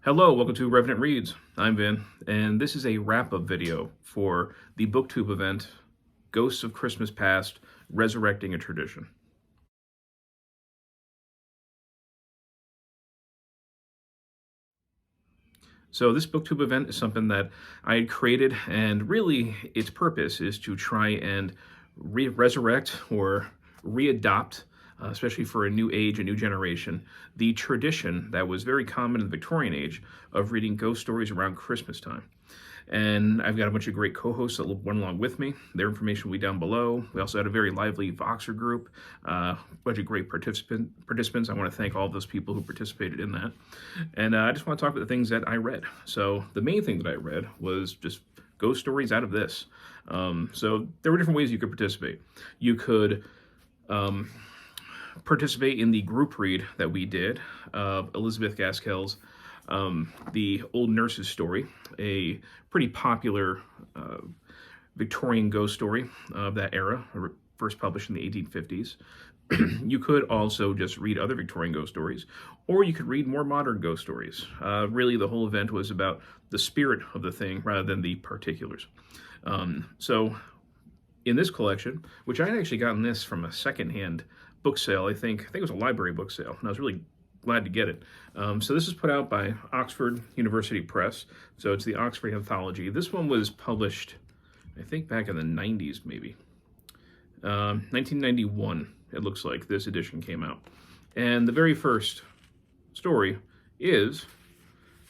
Hello, welcome to Revenant Reads. I'm Vin, and this is a wrap-up video for the Booktube event, Ghosts of Christmas Past, Resurrecting a Tradition. So this Booktube event is something that I had created, and really its purpose is to try and resurrect or readopt, especially for a new age, a new generation, the tradition that was very common in the Victorian age of reading ghost stories around Christmas time. And I've got a bunch of great co-hosts that went along with me. Their information will be down below. We also had a very lively Voxer group, a bunch of great participants. I want to thank all of those people who participated in that. And I just want to talk about the things that I read. So the main thing that I read was just ghost stories out of this. So there were different ways you could participate. You could participate in the group read that we did of Elizabeth Gaskell's The Old Nurse's Story, a pretty popular Victorian ghost story of that era, first published in the 1850s. You could also just read other Victorian ghost stories, or you could read more modern ghost stories. Really, the whole event was about the spirit of the thing rather than the particulars. So in this collection, which I had actually gotten this from a secondhand book sale, I think it was a library book sale, and I was really glad to get it. So this is put out by Oxford University Press, so it's the Oxford Anthology. This one was published, I think, back in the 90s, maybe. 1991, it looks like this edition came out. And the very first story is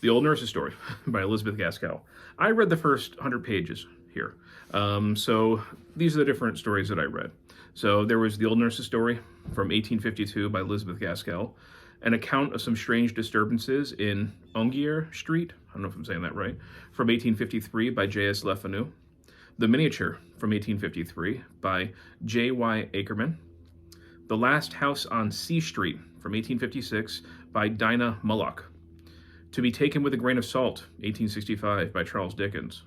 The Old Nurse's Story by Elizabeth Gaskell. I read the first 100 pages here. So these are the different stories that I read. So there was The Old Nurse's Story from 1852 by Elizabeth Gaskell, an account of some strange disturbances in Ongier Street, I don't know if I'm saying that right, from 1853 by J.S. Le Fanu, The Miniature from 1853 by J.Y. Ackerman, The Last House on C Street from 1856 by Dinah Mullock, To Be Taken with a Grain of Salt, 1865 by Charles Dickens,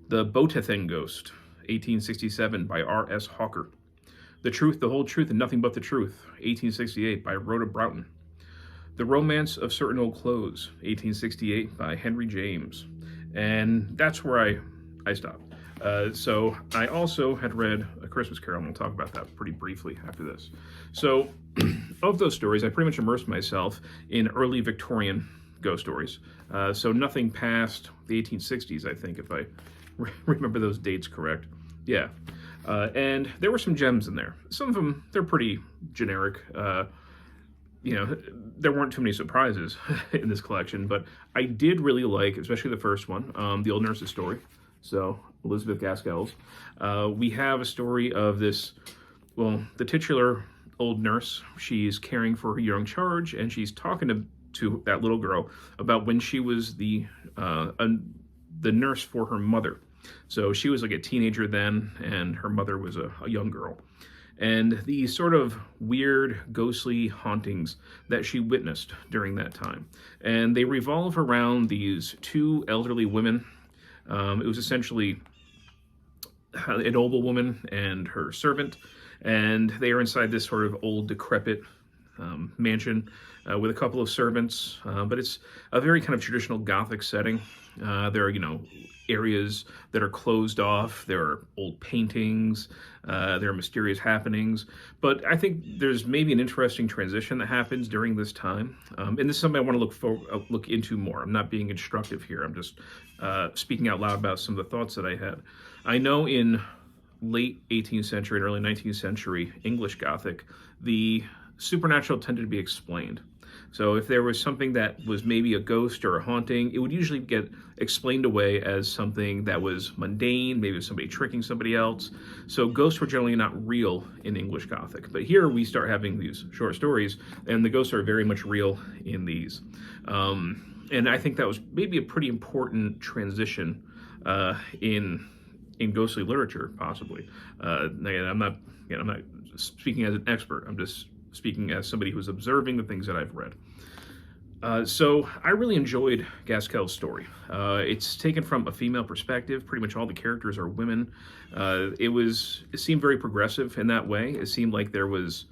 The Botathen Ghost, 1867 by R.S. Hawker, The Truth, the Whole Truth, and Nothing But the Truth, 1868 by Rhoda Broughton, The Romance of Certain Old Clothes, 1868 by Henry James. And that's where I stopped. So I also had read A Christmas Carol, and we'll talk about that pretty briefly after this. So of those stories, I pretty much immersed myself in early Victorian ghost stories. So nothing past the 1860s, I think, if I remember those dates correct. Yeah. And there were some gems in there. Some of them, they're pretty generic. There weren't too many surprises in this collection, but I did really like, especially the first one, The Old Nurse's Story. So, Elizabeth Gaskell's. We have a story of this, the titular old nurse. She's caring for her young charge, and she's talking to that little girl about when she was the nurse for her mother. So she was like a teenager then, and her mother was a young girl. And the sort of weird, ghostly hauntings that she witnessed during that time. And they revolve around these two elderly women. It was essentially an noble woman and her servant, and they are inside this sort of old, decrepit mansion with a couple of servants, but it's a very kind of traditional Gothic setting. There are, areas that are closed off. There are old paintings. There are mysterious happenings. But I think there's maybe an interesting transition that happens during this time. And this is something I want to look into more. I'm not being instructive here. I'm just speaking out loud about some of the thoughts that I had. I know in late 18th century and early 19th century English Gothic, the supernatural tended to be explained. So if there was something that was maybe a ghost or a haunting, it would usually get explained away as something that was mundane, maybe somebody tricking somebody else. So ghosts were generally not real in English Gothic. But here we start having these short stories, and the ghosts are very much real in these. And I think that was maybe a pretty important transition in ghostly literature, possibly. Again, I'm not speaking as an expert. I'm just speaking as somebody who's observing the things that I've read. So I really enjoyed Gaskell's story. It's taken from a female perspective. Pretty much all the characters are women. It seemed very progressive in that way. It seemed like there was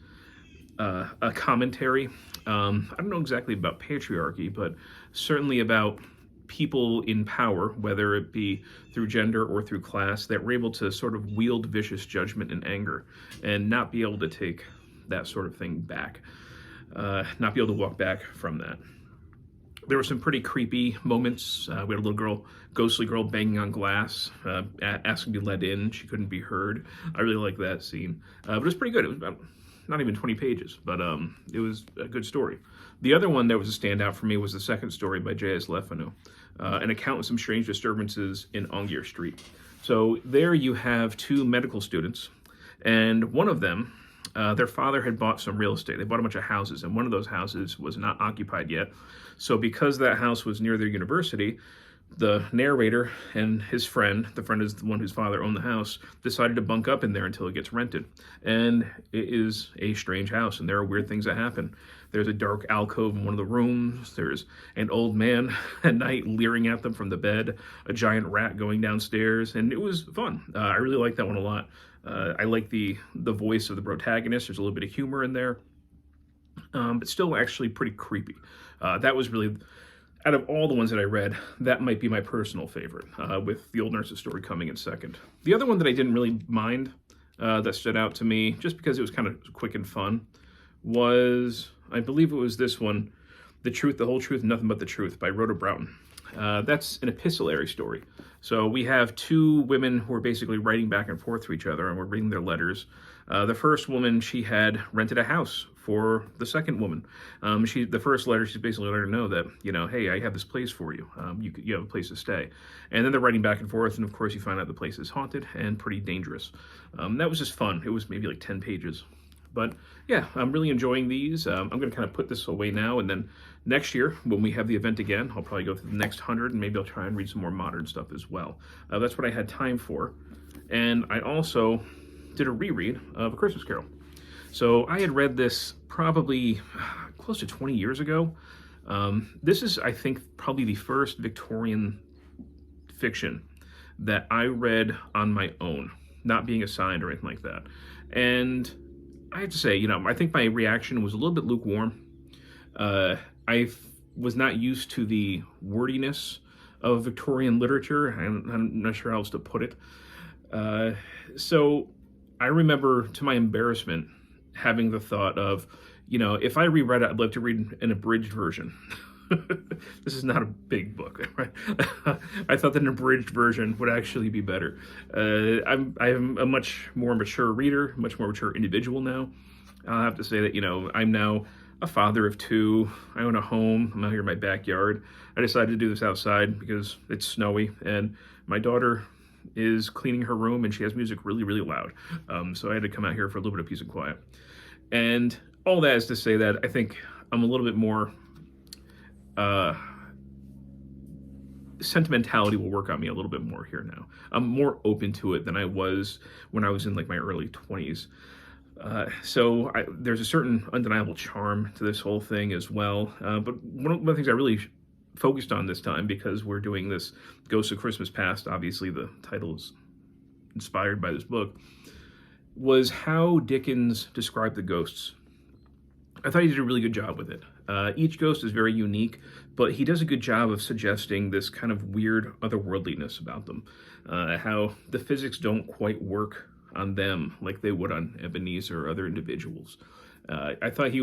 a commentary. I don't know exactly about patriarchy, but certainly about people in power, whether it be through gender or through class, that were able to sort of wield vicious judgment and anger and not be able to take that sort of thing back, not be able to walk back from that. There were some pretty creepy moments. We had a little girl, ghostly girl, banging on glass, asking to be let in. She couldn't be heard. I really liked that scene. But it was pretty good. It was about not even 20 pages, but it was a good story. The other one that was a standout for me was the second story by J.S. Le Fanu, an account of some strange disturbances in Angier Street. So there you have two medical students, and one of them, their father had bought some real estate. They bought a bunch of houses, and one of those houses was not occupied yet. So because that house was near their university, the narrator and his friend, the friend is the one whose father owned the house, decided to bunk up in there until it gets rented. And it is a strange house, and there are weird things that happen. There's a dark alcove in one of the rooms. There's an old man at night leering at them from the bed, a giant rat going downstairs, and it was fun. I really liked that one a lot. I like the voice of the protagonist. There's a little bit of humor in there, but still actually pretty creepy. That was really, out of all the ones that I read, that might be my personal favorite, with The Old Nurse's Story coming in second. The other one that I didn't really mind, that stood out to me, just because it was kind of quick and fun, was, I believe it was this one, The Truth, the Whole Truth, Nothing But the Truth by Rhoda Broughton. That's an epistolary story. So we have two women who are basically writing back and forth to each other, and we're reading their letters. The first woman, she had rented a house for the second woman. The first letter, she's basically letting her know that, hey, I have this place for you. You have a place to stay. And then they're writing back and forth, and of course you find out the place is haunted and pretty dangerous. That was just fun. It was maybe like 10 pages. But yeah, I'm really enjoying these. I'm going to kind of put this away now, and then next year, when we have the event again, I'll probably go through the next 100, and maybe I'll try and read some more modern stuff as well. That's what I had time for. And I also did a reread of A Christmas Carol. So I had read this probably close to 20 years ago. This is, I think, probably the first Victorian fiction that I read on my own, not being assigned or anything like that. And I have to say, I think my reaction was a little bit lukewarm. I was not used to the wordiness of Victorian literature. I'm not sure how else to put it. So I remember, to my embarrassment, having the thought of, if I reread it, I'd love to read an abridged version. This is not a big book, right? I thought that an abridged version would actually be better. I'm a much more mature reader, much more mature individual now. I'll have to say that, I'm now a father of two. I own a home. I'm out here in my backyard. I decided to do this outside because it's snowy, and my daughter is cleaning her room, and she has music really, really loud. So I had to come out here for a little bit of peace and quiet. And all that is to say that I think I'm a little bit more, sentimentality will work on me a little bit more here now. I'm more open to it than I was when I was in like my early 20s. So there's a certain undeniable charm to this whole thing as well. But one of the things I really focused on this time, because we're doing this Ghosts of Christmas Past, obviously the title is inspired by this book, was how Dickens described the ghosts. I thought he did a really good job with it. Each ghost is very unique, but he does a good job of suggesting this kind of weird otherworldliness about them. How the physics don't quite work on them like they would on Ebenezer or other individuals. I thought he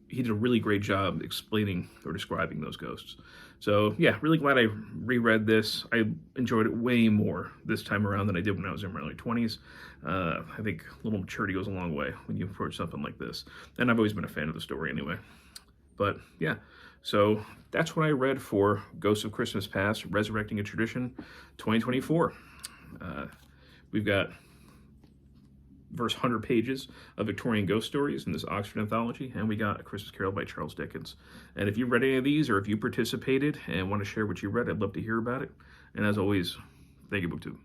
did a really great job explaining or describing those ghosts. So yeah, really glad I reread this. I enjoyed it way more this time around than I did when I was in my early 20s. I think a little maturity goes a long way when you approach something like this. And I've always been a fan of the story anyway. But yeah, so that's what I read for Ghosts of Christmas Past, Resurrecting a Tradition 2024. We've got verse 100 pages of Victorian ghost stories in this Oxford Anthology, and we got A Christmas Carol by Charles Dickens. And if you've read any of these, or if you participated and want to share what you read, I'd love to hear about it. And as always, thank you, Booktube.